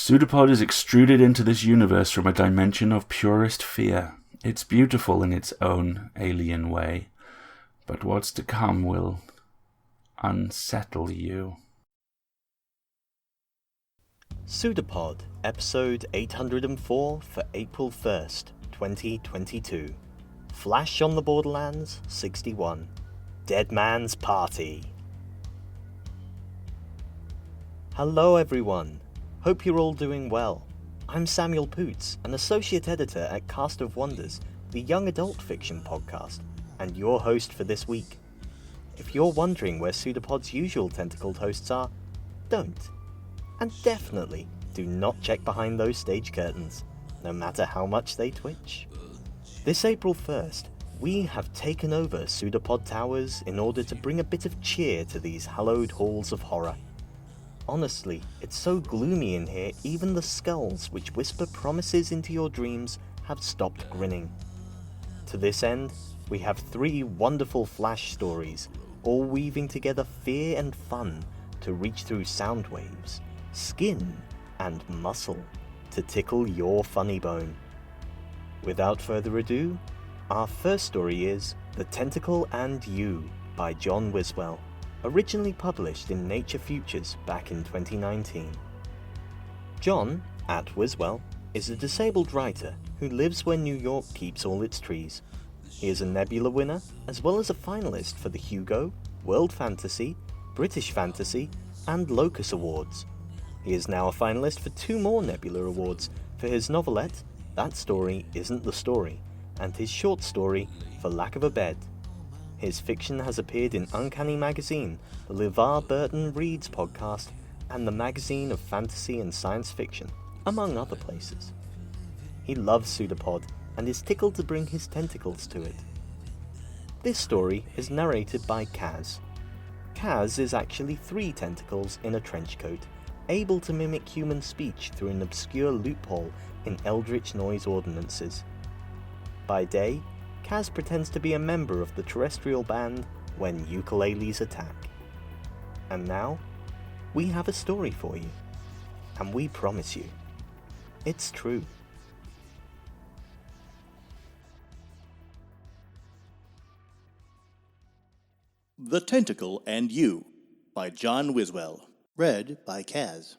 Pseudopod is extruded into this universe from a dimension of purest fear. It's beautiful in its own alien way, but what's to come will unsettle you. Pseudopod, episode 804 for April 1st, 2022. Flash on the Borderlands, 61. Dead Man's Party. Hello everyone. Hope you're all doing well. I'm Samuel Poots, an associate editor at Cast of Wonders, the young adult fiction podcast, and your host for this week. If you're wondering where Pseudopod's usual tentacled hosts are, don't. And definitely do not check behind those stage curtains, no matter how much they twitch. This April 1st, we have taken over Pseudopod Towers in order to bring a bit of cheer to these hallowed halls of horror. Honestly, it's so gloomy in here, even the skulls which whisper promises into your dreams have stopped grinning. To this end, we have 3 wonderful flash stories, all weaving together fear and fun to reach through sound waves, skin, and muscle to tickle your funny bone. Without further ado, our first story is The Tentacle and You by John Wiswell, originally published in Nature Futures back in 2019. John, at Wiswell, is a disabled writer who lives where New York keeps all its trees. He is a Nebula winner, as well as a finalist for the Hugo, World Fantasy, British Fantasy, and Locus Awards. He is now a finalist for 2 more Nebula Awards for his novelette, That Story Isn't the Story, and his short story, For Lack of a Bed. His fiction has appeared in Uncanny Magazine, the LeVar Burton Reads podcast, and the Magazine of Fantasy and Science Fiction, among other places. He loves Pseudopod and is tickled to bring his tentacles to it. This story is narrated by Kaz. Kaz is actually 3 tentacles in a trench coat, able to mimic human speech through an obscure loophole in eldritch noise ordinances. By day, Kaz pretends to be a member of the terrestrial band When Ukuleles Attack. And now, we have a story for you. And we promise you, it's true. The Tentacle and You by John Wiswell. Read by Kaz.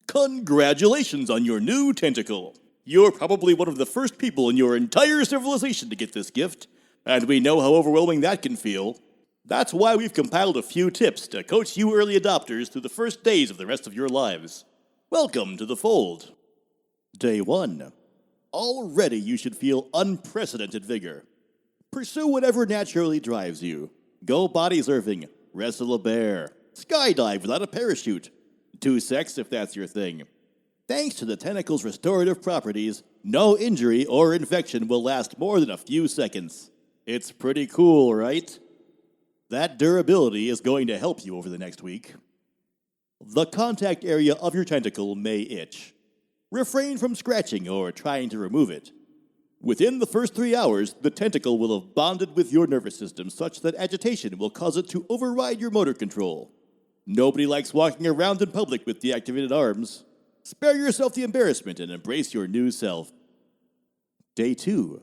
Congratulations on your new tentacle! You're probably one of the first people in your entire civilization to get this gift, and we know how overwhelming that can feel. That's why we've compiled a few tips to coach you early adopters through the first days of the rest of your lives. Welcome to the fold. Day 1. Already you should feel unprecedented vigor. Pursue whatever naturally drives you. Go body surfing, wrestle a bear, skydive without a parachute, do sex if that's your thing. Thanks to the tentacle's restorative properties, no injury or infection will last more than a few seconds. It's pretty cool, right? That durability is going to help you over the next week. The contact area of your tentacle may itch. Refrain from scratching or trying to remove it. Within the first 3 hours, the tentacle will have bonded with your nervous system such that agitation will cause it to override your motor control. Nobody likes walking around in public with deactivated arms. Spare yourself the embarrassment and embrace your new self. Day 2.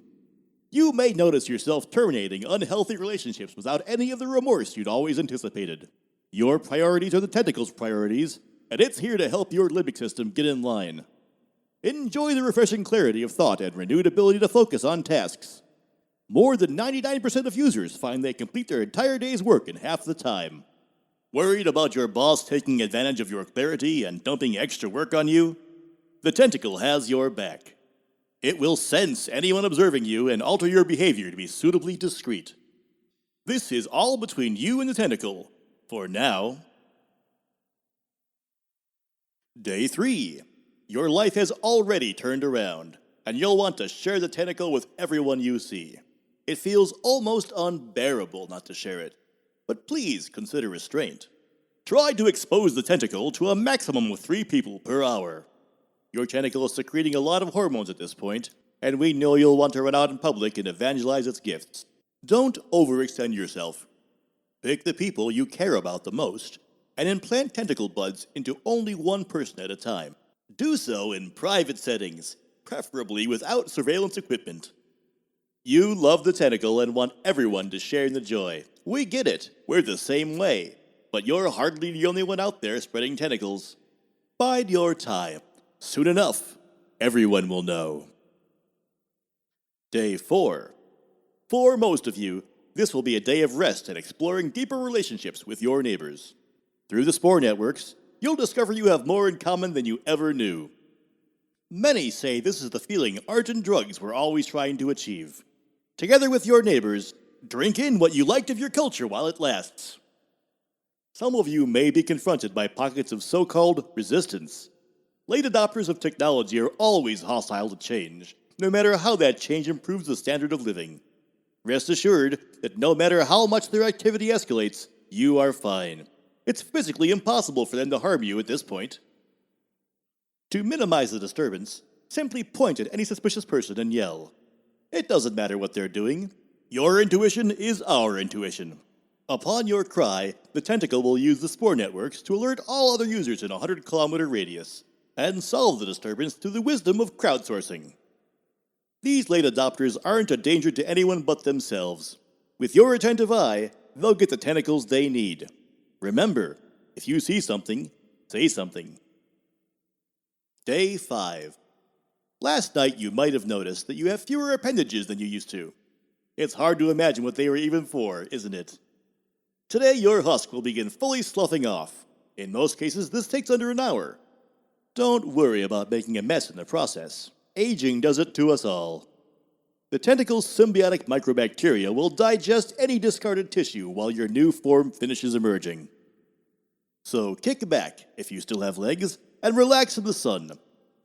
You may notice yourself terminating unhealthy relationships without any of the remorse you'd always anticipated. Your priorities are the tentacle's priorities, and it's here to help your limbic system get in line. Enjoy the refreshing clarity of thought and renewed ability to focus on tasks. More than 99% of users find they complete their entire day's work in half the time. Worried about your boss taking advantage of your clarity and dumping extra work on you? The tentacle has your back. It will sense anyone observing you and alter your behavior to be suitably discreet. This is all between you and the tentacle, for now. Day 3. Your life has already turned around, and you'll want to share the tentacle with everyone you see. It feels almost unbearable not to share it. But please consider restraint. Try to expose the tentacle to a maximum of 3 people per hour. Your tentacle is secreting a lot of hormones at this point, and we know you'll want to run out in public and evangelize its gifts. Don't overextend yourself. Pick the people you care about the most, and implant tentacle buds into only one person at a time. Do so in private settings, preferably without surveillance equipment. You love the tentacle and want everyone to share in the joy. We get it, we're the same way. But you're hardly the only one out there spreading tentacles. Bide your time. Soon enough, everyone will know. Day 4. For most of you, this will be a day of rest and exploring deeper relationships with your neighbors. Through the Spore networks, you'll discover you have more in common than you ever knew. Many say this is the feeling art and drugs were always trying to achieve. Together with your neighbors, drink in what you liked of your culture while it lasts. Some of you may be confronted by pockets of so-called resistance. Late adopters of technology are always hostile to change, no matter how that change improves the standard of living. Rest assured that no matter how much their activity escalates, you are fine. It's physically impossible for them to harm you at this point. To minimize the disturbance, simply point at any suspicious person and yell. It doesn't matter what they're doing. Your intuition is our intuition. Upon your cry, the tentacle will use the Spore networks to alert all other users in a 100-kilometer radius, and solve the disturbance through the wisdom of crowdsourcing. These late adopters aren't a danger to anyone but themselves. With your attentive eye, they'll get the tentacles they need. Remember, if you see something, say something. Day 5. Last night you might have noticed that you have fewer appendages than you used to. It's hard to imagine what they were even for, isn't it? Today your husk will begin fully sloughing off. In most cases, this takes under an hour. Don't worry about making a mess in the process. Aging does it to us all. The tentacle's symbiotic microbacteria will digest any discarded tissue while your new form finishes emerging. So kick back, if you still have legs, and relax in the sun.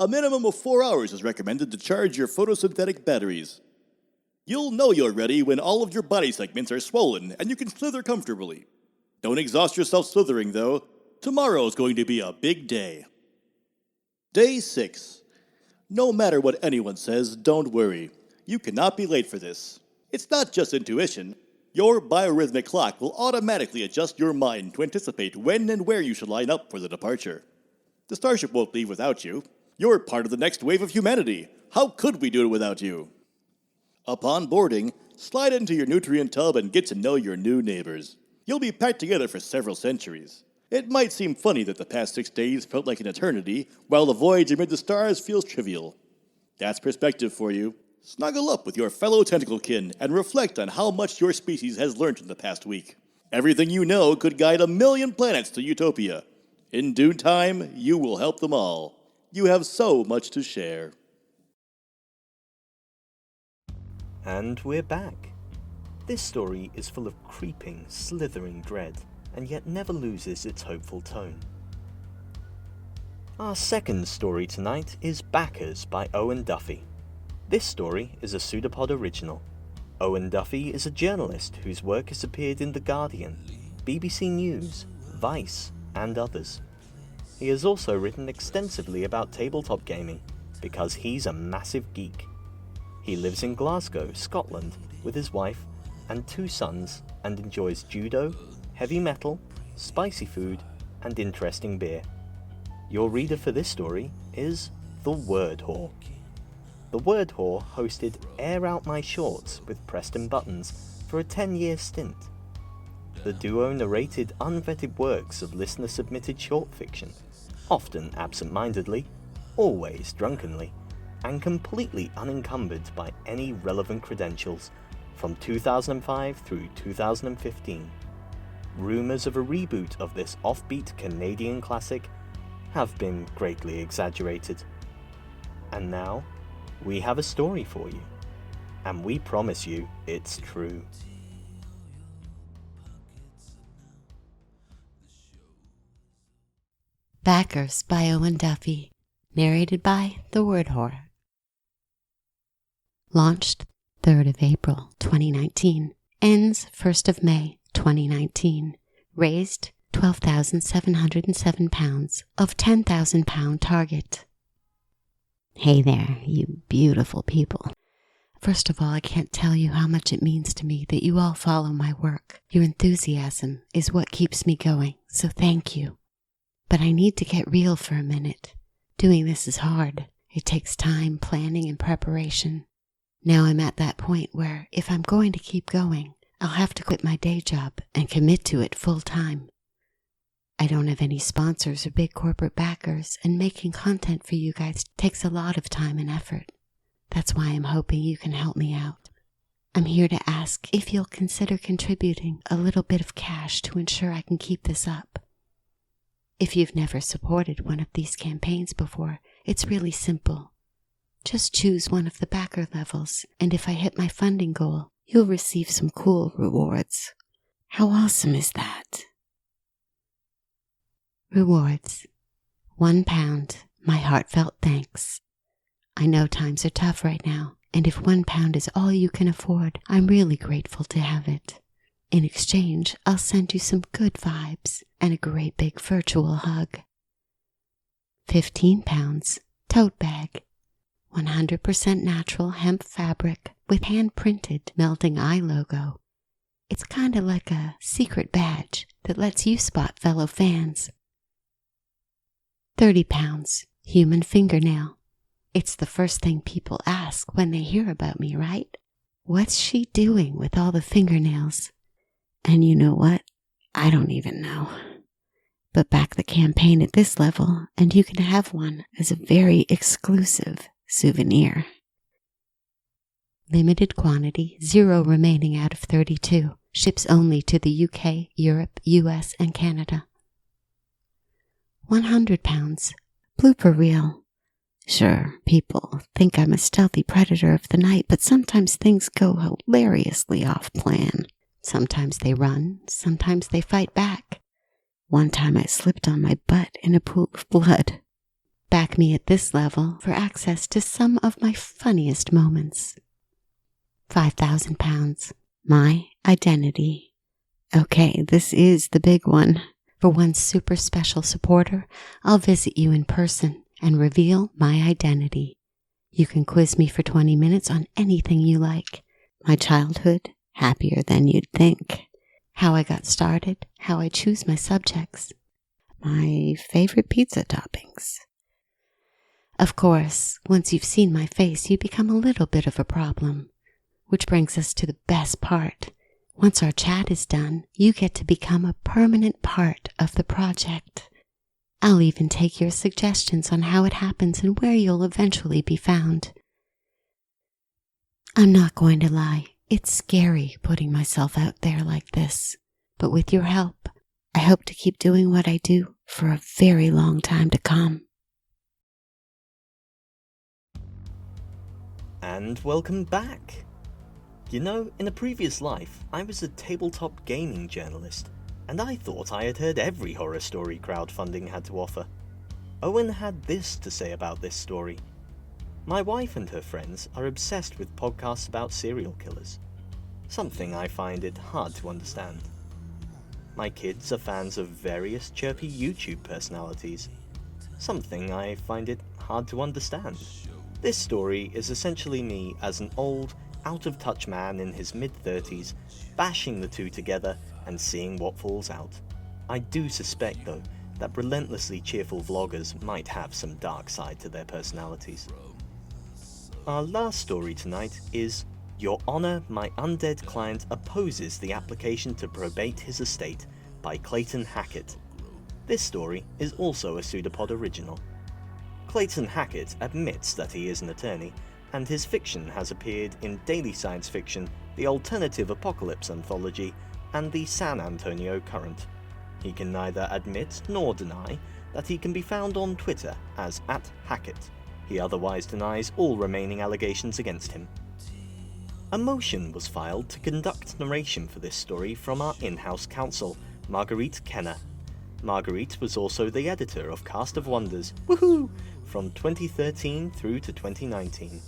A minimum of 4 hours is recommended to charge your photosynthetic batteries. You'll know you're ready when all of your body segments are swollen and you can slither comfortably. Don't exhaust yourself slithering, though. Tomorrow's going to be a big day. Day 6. No matter what anyone says, don't worry. You cannot be late for this. It's not just intuition. Your biorhythmic clock will automatically adjust your mind to anticipate when and where you should line up for the departure. The starship won't leave without you. You're part of the next wave of humanity. How could we do it without you? Upon boarding, slide into your nutrient tub and get to know your new neighbors. You'll be packed together for several centuries. It might seem funny that the past 6 days felt like an eternity, while the voyage amid the stars feels trivial. That's perspective for you. Snuggle up with your fellow tentacle kin and reflect on how much your species has learned in the past week. Everything you know could guide 1,000,000 planets to utopia. In due time, you will help them all. You have so much to share. And we're back. This story is full of creeping, slithering dread, and yet never loses its hopeful tone. Our second story tonight is Backers by Owen Duffy. This story is a Pseudopod original. Owen Duffy is a journalist whose work has appeared in The Guardian, BBC News, Vice, and others. He has also written extensively about tabletop gaming, because he's a massive geek. He lives in Glasgow, Scotland, with his wife and 2 sons, and enjoys judo, heavy metal, spicy food, and interesting beer. Your reader for this story is The Word Whore. The Word Whore hosted Air Out My Shorts with Preston Buttons for a 10-year stint. The duo narrated unvetted works of listener-submitted short fiction, often absent-mindedly, always drunkenly, and completely unencumbered by any relevant credentials from 2005 through 2015. Rumours of a reboot of this offbeat Canadian classic have been greatly exaggerated. And now, we have a story for you, and we promise you it's true. Backers by Owen Duffy, narrated by The Word Whore. Launched 3rd of April 2019, ends 1st of May 2019. Raised £12,707 of £10,000 target. Hey there, you beautiful people. First of all, I can't tell you how much it means to me that you all follow my work. Your enthusiasm is what keeps me going, so thank you. But I need to get real for a minute. Doing this is hard. It takes time, planning, and preparation. Now I'm at that point where if I'm going to keep going, I'll have to quit my day job and commit to it full time. I don't have any sponsors or big corporate backers, and making content for you guys takes a lot of time and effort. That's why I'm hoping you can help me out. I'm here to ask if you'll consider contributing a little bit of cash to ensure I can keep this up. If you've never supported one of these campaigns before, it's really simple. Just choose one of the backer levels, and if I hit my funding goal, you'll receive some cool rewards. How awesome is that? Rewards. £1, my heartfelt thanks. I know times are tough right now, and if £1 is all you can afford, I'm really grateful to have it. In exchange, I'll send you some good vibes and a great big virtual hug. £15, tote bag. 100% natural hemp fabric with hand-printed melting eye logo. It's kind of like a secret badge that lets you spot fellow fans. £30, human fingernail. It's the first thing people ask when they hear about me, right? What's she doing with all the fingernails? And you know what? I don't even know. But back the campaign at this level, and you can have one as a very exclusive souvenir. Limited quantity, 0 remaining out of 32. Ships only to the UK, Europe, US, and Canada. £100, blooper reel. Sure, people think I'm a stealthy predator of the night, but sometimes things go hilariously off plan. Sometimes they run, sometimes they fight back. One time I slipped on my butt in a pool of blood. Back me at this level for access to some of my funniest moments. £5,000, my identity. Okay, this is the big one. For one super special supporter, I'll visit you in person and reveal my identity. You can quiz me for 20 minutes on anything you like. My childhood, happier than you'd think. How I got started, how I choose my subjects. My favorite pizza toppings. Of course, once you've seen my face, you become a little bit of a problem. Which brings us to the best part. Once our chat is done, you get to become a permanent part of the project. I'll even take your suggestions on how it happens and where you'll eventually be found. I'm not going to lie, it's scary putting myself out there like this. But with your help, I hope to keep doing what I do for a very long time to come. And welcome back! You know, in a previous life, I was a tabletop gaming journalist, and I thought I had heard every horror story crowdfunding had to offer. Owen had this to say about this story. My wife and her friends are obsessed with podcasts about serial killers, something I find it hard to understand. My kids are fans of various chirpy YouTube personalities, something I find it hard to understand. This story is essentially me as an old, out-of-touch man in his mid-30s, bashing the two together and seeing what falls out. I do suspect, though, that relentlessly cheerful vloggers might have some dark side to their personalities. Our last story tonight is Your Honor, my undead client opposes the application to probate his estate by Clayton Hackett. This story is also a Pseudopod original. Clayton Hackett admits that he is an attorney, and his fiction has appeared in Daily Science Fiction, the Alternative Apocalypse Anthology, and the San Antonio Current. He can neither admit nor deny that he can be found on Twitter as @Hackett. He otherwise denies all remaining allegations against him. A motion was filed to conduct narration for this story from our in-house counsel, Marguerite Kenner. Marguerite was also the editor of Cast of Wonders, woohoo, from 2013 through to 2019.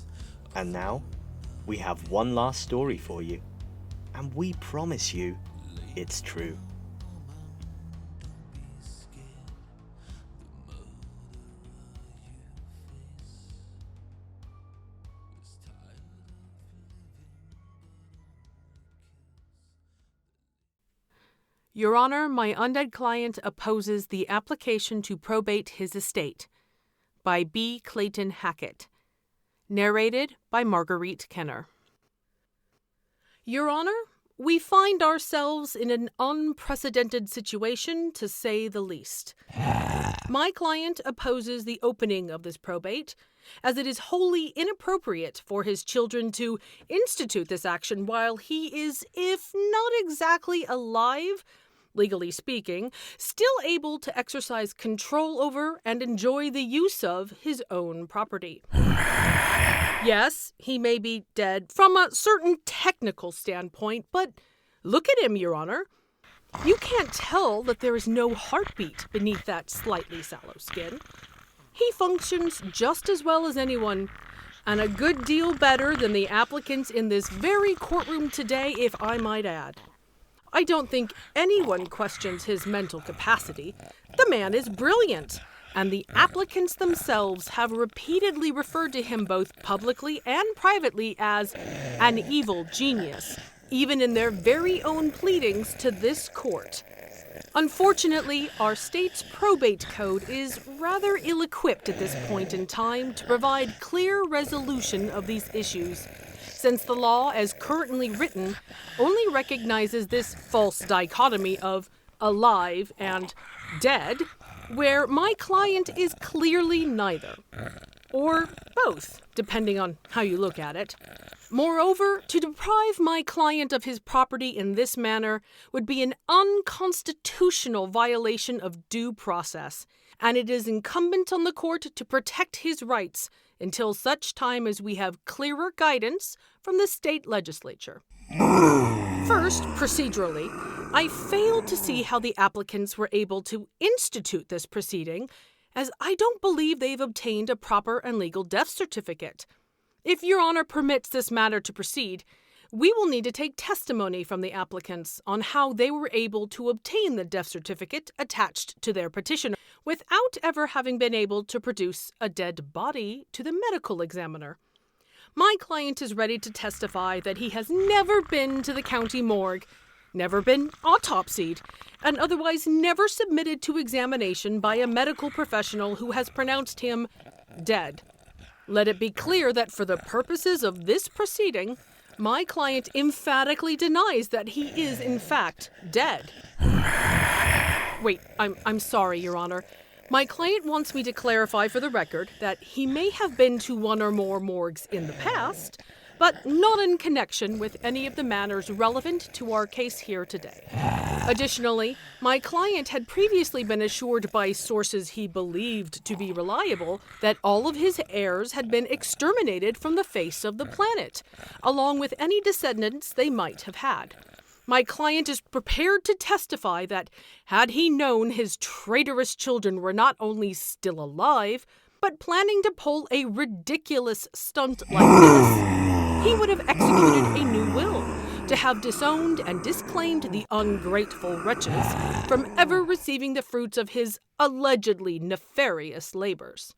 And now, we have one last story for you. And we promise you, it's true. Your Honor, my undead client opposes the application to probate his estate by B. Clayton Hackett. Narrated by Marguerite Kenner. Your Honor, we find ourselves in an unprecedented situation, to say the least. My client opposes the opening of this probate, as it is wholly inappropriate for his children to institute this action while he is, if not exactly alive, legally speaking, still able to exercise control over and enjoy the use of his own property. Yes, he may be dead from a certain technical standpoint, but look at him, Your Honor. You can't tell that there is no heartbeat beneath that slightly sallow skin. He functions just as well as anyone, and a good deal better than the applicants in this very courtroom today, if I might add. I don't think anyone questions his mental capacity. The man is brilliant, and the applicants themselves have repeatedly referred to him both publicly and privately as an evil genius, even in their very own pleadings to this court. Unfortunately, our state's probate code is rather ill-equipped at this point in time to provide clear resolution of these issues, since the law, as currently written, only recognizes this false dichotomy of alive and dead, where my client is clearly neither, or both, depending on how you look at it. Moreover, to deprive my client of his property in this manner would be an unconstitutional violation of due process, and it is incumbent on the court to protect his rights until such time as we have clearer guidance from the state legislature. First, procedurally, I failed to see how the applicants were able to institute this proceeding, as I don't believe they've obtained a proper and legal death certificate. If Your Honor permits this matter to proceed, we will need to take testimony from the applicants on how they were able to obtain the death certificate attached to their petition without ever having been able to produce a dead body to the medical examiner. My client is ready to testify that he has never been to the county morgue, never been autopsied, and otherwise never submitted to examination by a medical professional who has pronounced him dead. Let it be clear that for the purposes of this proceeding, my client emphatically denies that he is, in fact, dead. Wait, I'm sorry, Your Honor. My client wants me to clarify for the record that he may have been to one or more morgues in the past, but not in connection with any of the matters relevant to our case here today. Additionally, my client had previously been assured by sources he believed to be reliable that all of his heirs had been exterminated from the face of the planet, along with any descendants they might have had. My client is prepared to testify that, had he known his traitorous children were not only still alive, but planning to pull a ridiculous stunt like this, he would have executed a new will to have disowned and disclaimed the ungrateful wretches from ever receiving the fruits of his allegedly nefarious labors.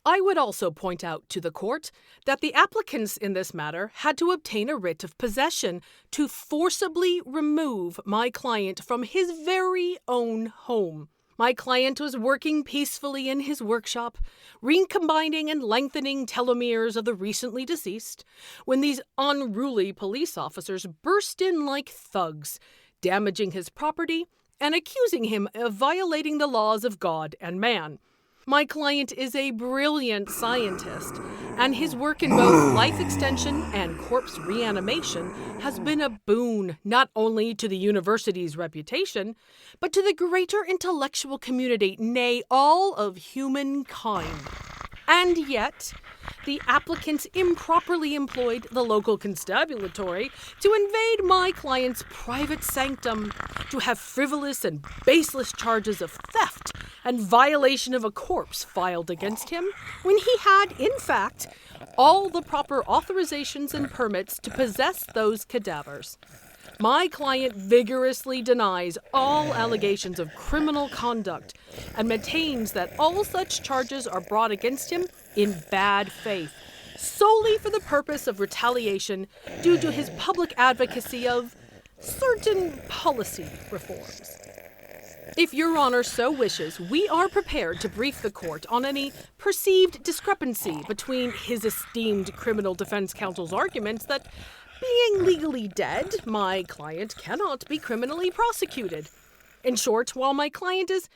I would also point out to the court that the applicants in this matter had to obtain a writ of possession to forcibly remove my client from his very own home. My client was working peacefully in his workshop, recombining and lengthening telomeres of the recently deceased, when these unruly police officers burst in like thugs, damaging his property and accusing him of violating the laws of God and man. My client is a brilliant scientist, and his work in both life extension and corpse reanimation has been a boon not only to the university's reputation, but to the greater intellectual community, nay, all of humankind. And yet, the applicants improperly employed the local constabulary to invade my client's private sanctum, to have frivolous and baseless charges of theft and violation of a corpse filed against him, when he had, in fact, all the proper authorizations and permits to possess those cadavers. My client vigorously denies all allegations of criminal conduct and maintains that all such charges are brought against him in bad faith, solely for the purpose of retaliation due to his public advocacy of certain policy reforms. If Your Honor so wishes, we are prepared to brief the court on any perceived discrepancy between his esteemed criminal defense counsel's arguments that, being legally dead, my client cannot be criminally prosecuted. In short, while my client is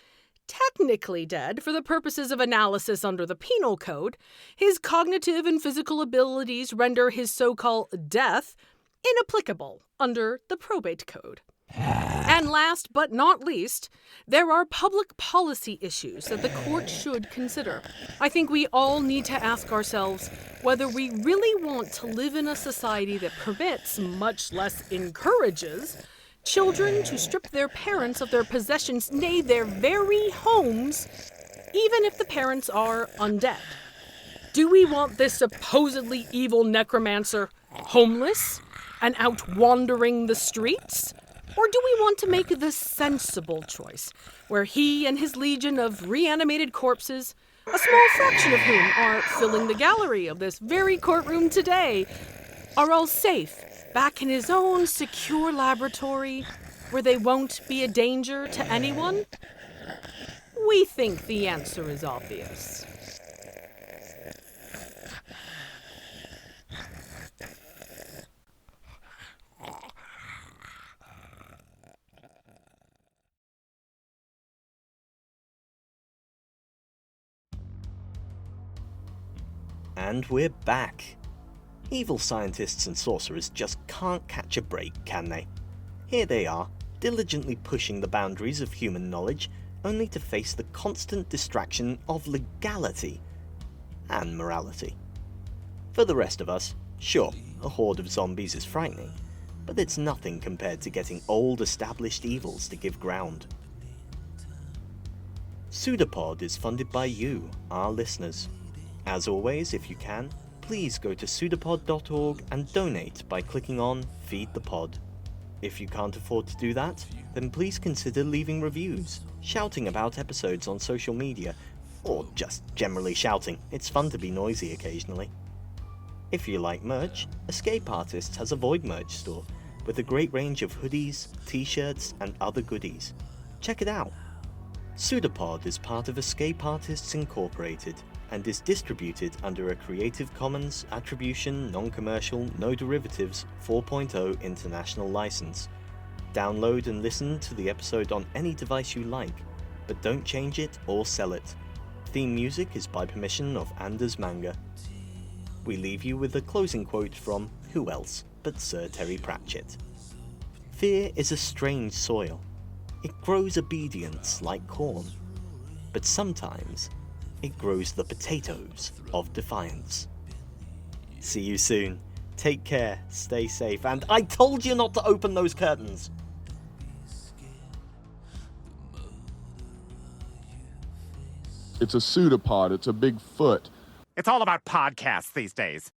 technically dead for the purposes of analysis under the Penal Code, his cognitive and physical abilities render his so-called death inapplicable under the Probate Code. And last but not least, there are public policy issues that the court should consider. I think we all need to ask ourselves whether we really want to live in a society that permits, much less encourages, children to strip their parents of their possessions, nay, their very homes, even if the parents are undead. Do we want this supposedly evil necromancer homeless and out wandering the streets? Or do we want to make the sensible choice, where he and his legion of reanimated corpses, a small fraction of whom are filling the gallery of this very courtroom today, are all safe, back in his own secure laboratory, where they won't be a danger to anyone? We think the answer is obvious. And we're back. Evil scientists and sorcerers just can't catch a break, can they? Here they are, diligently pushing the boundaries of human knowledge, only to face the constant distraction of legality and morality. For the rest of us, sure, a horde of zombies is frightening, but it's nothing compared to getting old established evils to give ground. Pseudopod is funded by you, our listeners. As always, if you can, please go to pseudopod.org and donate by clicking on Feed the Pod. If you can't afford to do that, then please consider leaving reviews, shouting about episodes on social media, or just generally shouting. It's fun to be noisy occasionally. If you like merch, Escape Artists has a Void merch store with a great range of hoodies, t-shirts, and other goodies. Check it out. Pseudopod is part of Escape Artists Incorporated and is distributed under a Creative Commons Attribution Non-Commercial No Derivatives 4.0 international license. Download and listen to the episode on any device you like, but don't change it or sell it. Theme music is by permission of Anders Manga. We leave you with a closing quote from who else but Sir Terry Pratchett. Fear is a strange soil. It grows obedience like corn, but sometimes it grows the potatoes of defiance. See you soon. Take care, stay safe, and I told you not to open those curtains! It's a pseudopod, it's a big foot. It's all about podcasts these days.